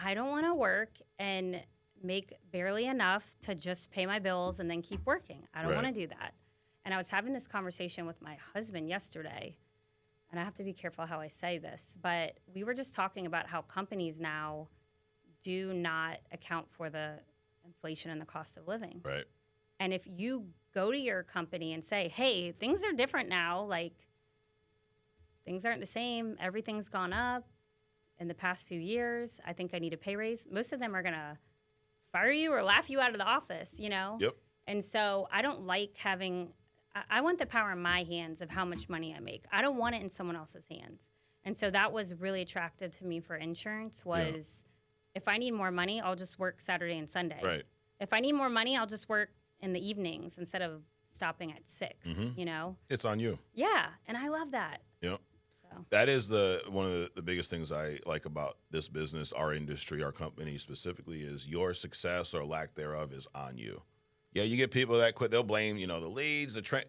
I don't want to work and make barely enough to just pay my bills and then keep working. I don't want to do that. And I was having this conversation with my husband yesterday, and I have to be careful how I say this, but we were just talking about how companies now do not account for the inflation and the cost of living. Right. And if you go to your company and say, hey, things are different now, like things aren't the same, everything's gone up in the past few years, I think I need a pay raise, most of them are going to fire you or laugh you out of the office, you know? Yep. And so I don't like having, I want the power in my hands of how much money I make. I don't want it in someone else's hands. And so that was really attractive to me for insurance was if I need more money, I'll just work Saturday and Sunday. Right. If I need more money, I'll just work in the evenings instead of stopping at 6, you know? It's on you. Yeah, and I love that. Yep. So That is one of the biggest things I like about this business, our industry, our company specifically, is your success or lack thereof is on you. Yeah, you get people that quit. They'll blame, the leads, the trend.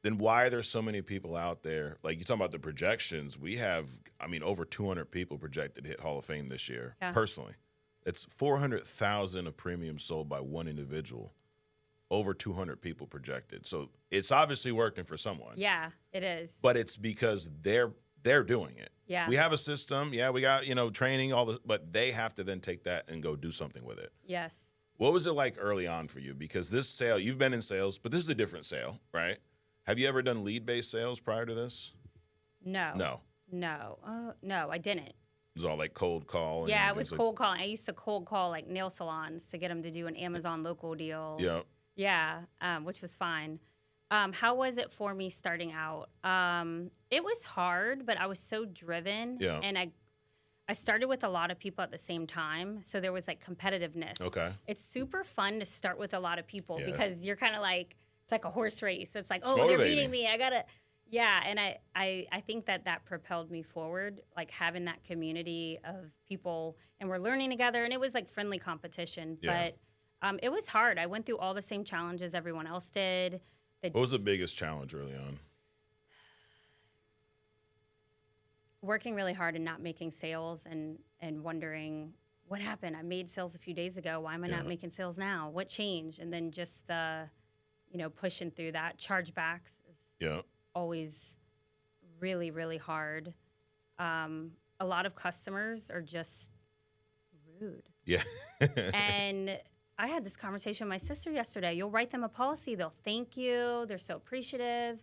Then why are there so many people out there? Like, you talking about the projections. We have, over 200 people projected to hit Hall of Fame this year, personally. It's 400,000 of premiums sold by one individual. Over 200 people projected. So it's obviously working for someone. yeah, it is. But it's because they're doing it. Yeah. We have a system. Yeah, we got, training, but they have to then take that and go do something with it. Yes. What was it like early on for you? Because this sale, you've been in sales, but this is a different sale, right? Have you ever done lead-based sales prior to this? No. No. No, I didn't. It was all like cold call. Yeah, it was cold calling. I used to cold call like nail salons to get them to do an Amazon local deal. Yeah. Yeah, which was fine. How was it for me starting out? It was hard, but I was so driven. Yeah. And I started with a lot of people at the same time, so there was like competitiveness. Okay. It's super fun to start with a lot of people because you're kind of like, it's like a horse race. It's like, It's they're motivating. beating me. I gotta, and I think that propelled me forward, like having that community of people, and we're learning together, and it was like friendly competition, Yeah. but it was hard. I went through all the same challenges everyone else did. What was the biggest challenge early on? Working really hard and not making sales and wondering what happened. I made sales a few days ago. Why am I not making sales now? What changed? And then just the, pushing through that. Chargebacks is always really, really hard. A lot of customers are just rude. Yeah. And I had this conversation with my sister yesterday. You'll write them a policy. They'll thank you. They're so appreciative.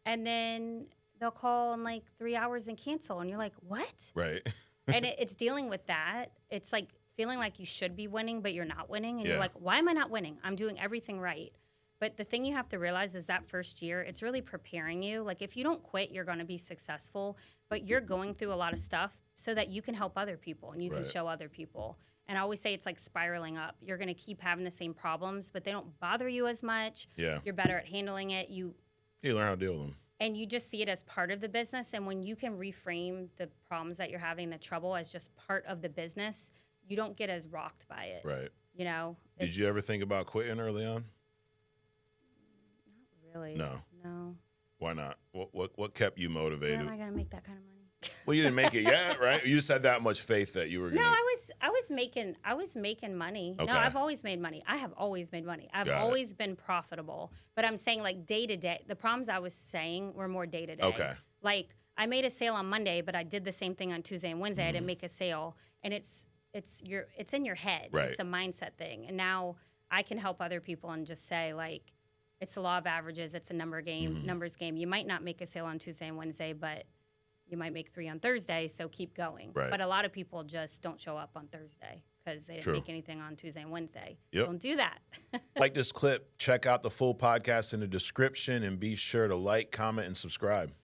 And then they'll call in like 3 hours and cancel. And you're like, what? Right. And it's dealing with that. It's like feeling like you should be winning, but you're not winning. And you're like, why am I not winning? I'm doing everything right. But the thing you have to realize is that first year, it's really preparing you. Like if you don't quit, you're going to be successful. But you're going through a lot of stuff so that you can help other people and you can show other people. And I always say it's like spiraling up. You're going to keep having the same problems, but they don't bother you as much. Yeah. You're better at handling it. You learn how to deal with them. And you just see it as part of the business. And when you can reframe the problems that you're having, the trouble, as just part of the business, you don't get as rocked by it. Right. Did you ever think about quitting early on? Not really. No. Why not? What kept you motivated? Where am I going to make that kind of money? Well, you didn't make it yet, right? You just had that much faith that you were going to. No, I was making money. Okay. No, I've always made money. I have always made money. I've always been profitable. But I'm saying like day to day, the problems I was saying were more day to day. Okay. Like I made a sale on Monday, but I did the same thing on Tuesday and Wednesday. I didn't make a sale, and it's in your head. Right. It's a mindset thing. And now I can help other people and just say like, it's the law of averages. It's a numbers game. You might not make a sale on Tuesday and Wednesday, but you might make 3 on Thursday, so keep going. Right. But a lot of people just don't show up on Thursday because they didn't make anything on Tuesday and Wednesday. Yep. Don't do that. Like this clip, check out the full podcast in the description and be sure to like, comment, and subscribe.